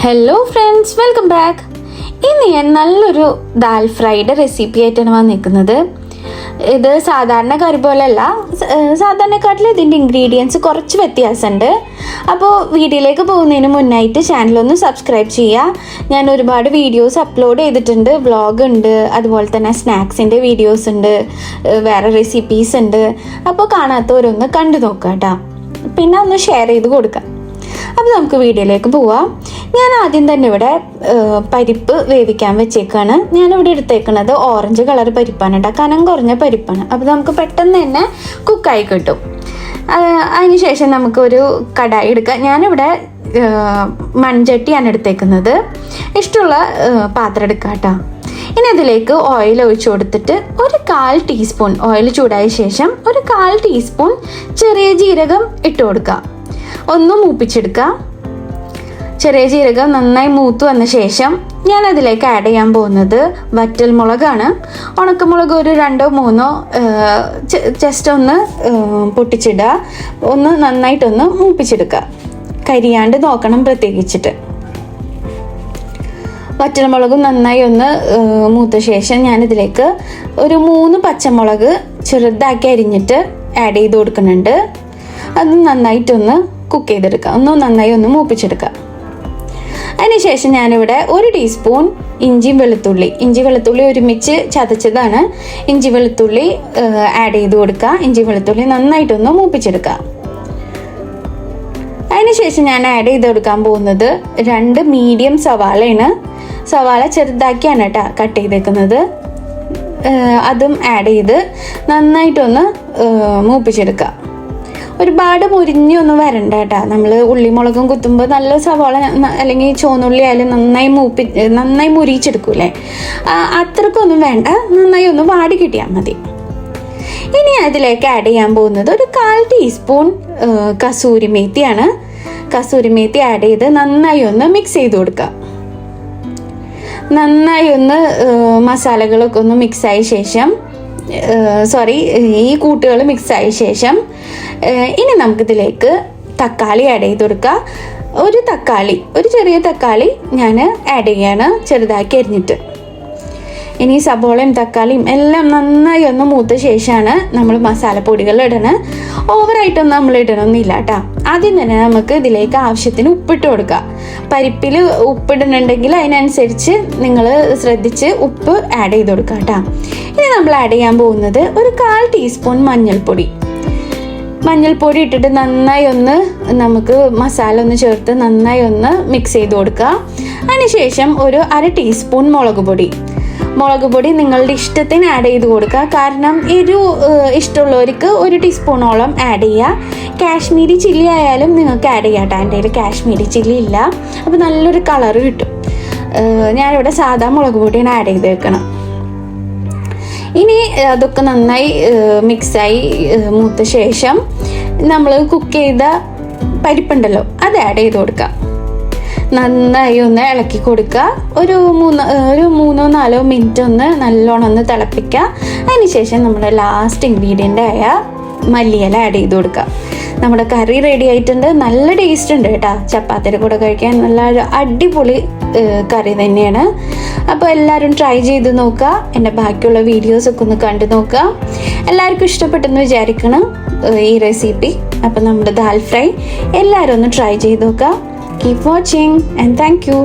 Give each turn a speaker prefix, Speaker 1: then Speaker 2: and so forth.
Speaker 1: Hello friends, welcome back. ഇന്ന് ഞാൻ നല്ലൊരു ദാൽ ഫ്രൈയുടെ റെസിപ്പി ആയിട്ടാണ് വന്നിരിക്കുന്നത്. ഇത് സാധാരണ കറി പോലെയല്ല, സാധാരണക്കാട്ടിൽ ഇതിൻ്റെ ഇൻഗ്രീഡിയൻസ് കുറച്ച് വ്യത്യാസമുണ്ട്. അപ്പോൾ വീഡിയോയിലേക്ക് പോകുന്നതിന് മുന്നായിട്ട് ചാനലൊന്ന് സബ്സ്ക്രൈബ് ചെയ്യുക. ഞാൻ ഒരുപാട് വീഡിയോസ് അപ്ലോഡ് ചെയ്തിട്ടുണ്ട്. വ്ളോഗ് ഉണ്ട്, അതുപോലെ തന്നെ സ്നാക്സിൻ്റെ വീഡിയോസ് ഉണ്ട്, വേറെ റെസിപ്പീസ് ഉണ്ട്. അപ്പോൾ കാണാത്തവരൊന്ന് കണ്ടു നോക്കുക കേട്ടോ. പിന്നെ ഒന്ന് ഷെയർ ചെയ്ത് കൊടുക്കാം. അപ്പോൾ നമുക്ക് വീഡിയോയിലേക്ക് പോവാം. ഞാൻ ആദ്യം തന്നെ ഇവിടെ പരിപ്പ് വേവിക്കാൻ വെച്ചേക്കാണ്. ഞാനിവിടെ എടുത്തേക്കുന്നത് ഓറഞ്ച് കളർ പരിപ്പാണ് കേട്ടോ, കനം കുറഞ്ഞ പരിപ്പാണ്. അപ്പോൾ നമുക്ക് പെട്ടെന്ന് തന്നെ കുക്കായി കിട്ടും. അതിനുശേഷം നമുക്കൊരു കടായി എടുക്കാം. ഞാനിവിടെ മൺചട്ടിയാണ് എടുത്തേക്കുന്നത്. ഇഷ്ടമുള്ള പാത്രം എടുക്കാം കേട്ടോ. ഇനി അതിലേക്ക് ഓയിൽ ഒഴിച്ചു കൊടുത്തിട്ട് ഒരു 1/4 ടീസ്പൂൺ ഓയിൽ ചൂടായ ശേഷം ഒരു 1/4 ടീസ്പൂൺ ചെറിയ ജീരകം ഇട്ട് കൊടുക്കുക. ഒന്ന് മൂപ്പിച്ചെടുക്കുക. ചെറിയ ജീരകം നന്നായി മൂത്ത് വന്ന ശേഷം ഞാൻ അതിലേക്ക് ആഡ് ചെയ്യാൻ പോകുന്നത് വറ്റൽ മുളകാണ്. ഉണക്കമുളക് ഒരു 2-3 ജസ്റ്റ് ഒന്ന് പൊട്ടിച്ചിടുക. ഒന്ന് നന്നായിട്ടൊന്ന് മൂപ്പിച്ചെടുക്കുക. കരിയാണ്ട് നോക്കണം പ്രത്യേകിച്ചിട്ട്. വറ്റൽമുളകും നന്നായി ഒന്ന് മൂത്ത ശേഷം ഞാനിതിലേക്ക് ഒരു 3 പച്ചമുളക് ചെറുതാക്കി അരിഞ്ഞിട്ട് ആഡ് ചെയ്ത് കൊടുക്കുന്നുണ്ട്. അത് നന്നായിട്ടൊന്ന് കുക്ക് ചെയ്തെടുക്കുക. നന്നായി ഒന്ന് മൂപ്പിച്ചെടുക്കുക. അതിനുശേഷം ഞാനിവിടെ 1 ടീസ്പൂൺ ഇഞ്ചി വെളുത്തുള്ളി ഒരുമിച്ച് ചതച്ചതാണ്. ഇഞ്ചി വെളുത്തുള്ളി ആഡ് ചെയ്ത് കൊടുക്കുക. ഇഞ്ചി വെളുത്തുള്ളി നന്നായിട്ടൊന്ന് മൂപ്പിച്ചെടുക്കുക. അതിനുശേഷം ഞാൻ ആഡ് ചെയ്ത് കൊടുക്കാൻ പോകുന്നത് 2 മീഡിയം സവാളയാണ്. സവാള ചെറുതാക്കിയാണ് കേട്ടോ കട്ട് ചെയ്തേക്കുന്നത്. അതും ആഡ് ചെയ്ത് നന്നായിട്ടൊന്ന് മൂപ്പിച്ചെടുക്കുക. ഒരുപാട് മുരിഞ്ഞൊന്നും വരണ്ട കേട്ടോ. നമ്മൾ ഉള്ളിമുളകും കുത്തുമ്പോൾ നല്ല സവാള അല്ലെങ്കിൽ ചുവന്നുള്ളി ആയാലും നന്നായി മുരിച്ചെടുക്കൂലേ, അത്രക്കൊന്നും വേണ്ട. നന്നായി ഒന്ന് വാടി കിട്ടിയാൽ മതി. ഇനി അതിലേക്ക് ആഡ് ചെയ്യാൻ പോകുന്നത് ഒരു 1/4 ടീസ്പൂൺ കസൂരി മേത്തിയാണ്. കസൂരി മേത്തി ആഡ് ചെയ്ത് നന്നായി ഒന്ന് മിക്സ് ചെയ്ത് കൊടുക്കുക. നന്നായി ഒന്ന് മസാലകളൊക്കെ ഒന്ന് മിക്സായ ശേഷം ഈ കൂട്ടുകൾ മിക്സായ ശേഷം ഇനി നമുക്കിതിലേക്ക് തക്കാളി ആഡ് ചെയ്ത് കൊടുക്കുക. ഒരു ചെറിയ തക്കാളി ഞാൻ ആഡ് ചെയ്യാണ്, ചെറുതാക്കി അരിഞ്ഞിട്ട്. ഇനി സബോളയും തക്കാളിയും എല്ലാം നന്നായി ഒന്ന് മൂത്ത ശേഷമാണ് നമ്മൾ മസാലപ്പൊടികൾ ഇടണം. ഓവറായിട്ടൊന്നും നമ്മൾ ഇടണമെന്നില്ല കേട്ടോ. ആദ്യം തന്നെ നമുക്ക് ഇതിലേക്ക് ആവശ്യത്തിന് ഉപ്പിട്ട് കൊടുക്കുക. പരിപ്പിൽ ഉപ്പിടുന്നുണ്ടെങ്കിൽ അതിനനുസരിച്ച് നിങ്ങൾ ശ്രദ്ധിച്ച് ഉപ്പ് ആഡ് ചെയ്ത് കൊടുക്കുക കേട്ടോ. ഇനി നമ്മൾ ആഡ് ചെയ്യാൻ പോകുന്നത് ഒരു 1/4 ടീസ്പൂൺ മഞ്ഞൾപ്പൊടി ഇട്ടിട്ട് നന്നായി ഒന്ന് നമുക്ക് മസാല ഒന്ന് ചേർത്ത് നന്നായി ഒന്ന് മിക്സ് ചെയ്ത് കൊടുക്കുക. അതിനുശേഷം ഒരു 1/2 ടീസ്പൂൺ മുളക് പൊടി നിങ്ങളുടെ ഇഷ്ടത്തിന് ആഡ് ചെയ്ത് കൊടുക്കുക. കാരണം ഇഷ്ടമുള്ളവർക്ക് 1 ടീസ്പൂണോളം ആഡ് ചെയ്യുക. കാശ്മീരി ചില്ലി ആയാലും നിങ്ങൾക്ക് ആഡ് ചെയ്യാം കേട്ടോ. എൻ്റെ കയ്യിൽ കാശ്മീരി ചില്ലി ഇല്ല, അപ്പോൾ നല്ലൊരു കളറ് കിട്ടും. ഞാനിവിടെ സാധാ മുളക് പൊടിയാണ് ആഡ് ചെയ്ത് വെക്കണം. ഇനി അതൊക്കെ നന്നായി മിക്സായി മൂത്ത ശേഷം നമ്മൾ കുക്ക് ചെയ്ത പരിപ്പുണ്ടല്ലോ, അത് ആഡ് ചെയ്ത് കൊടുക്കുക. നന്നായി ഒന്ന് ഇളക്കി കൊടുക്കുക. ഒരു 3-4 മിനിറ്റ് ഒന്ന് നല്ലോണം ഒന്ന് തിളപ്പിക്കുക. അതിനുശേഷം നമ്മുടെ ലാസ്റ്റ് ഇൻഗ്രീഡിയൻ്റ് ആയ മല്ലിയില ആഡ് ചെയ്ത് കൊടുക്കുക. നമ്മുടെ കറി റെഡി ആയിട്ടുണ്ട്. നല്ല ടേസ്റ്റ് ഉണ്ട് കേട്ടോ. ചപ്പാത്തിയുടെ കൂടെ കഴിക്കാൻ നല്ല അടിപൊളി കറി തന്നെയാണ്. അപ്പോൾ എല്ലാവരും ട്രൈ ചെയ്ത് നോക്കുക. എൻ്റെ ബാക്കിയുള്ള വീഡിയോസൊക്കെ ഒന്ന് കണ്ടു നോക്കുക. എല്ലാവർക്കും ഇഷ്ടപ്പെട്ടെന്ന് വിചാരിക്കണം ഈ റെസിപ്പി. അപ്പോൾ നമ്മുടെ ദാൽ ഫ്രൈ എല്ലാവരും ഒന്ന് ട്രൈ ചെയ്ത് നോക്കുക. Keep watching and thank you.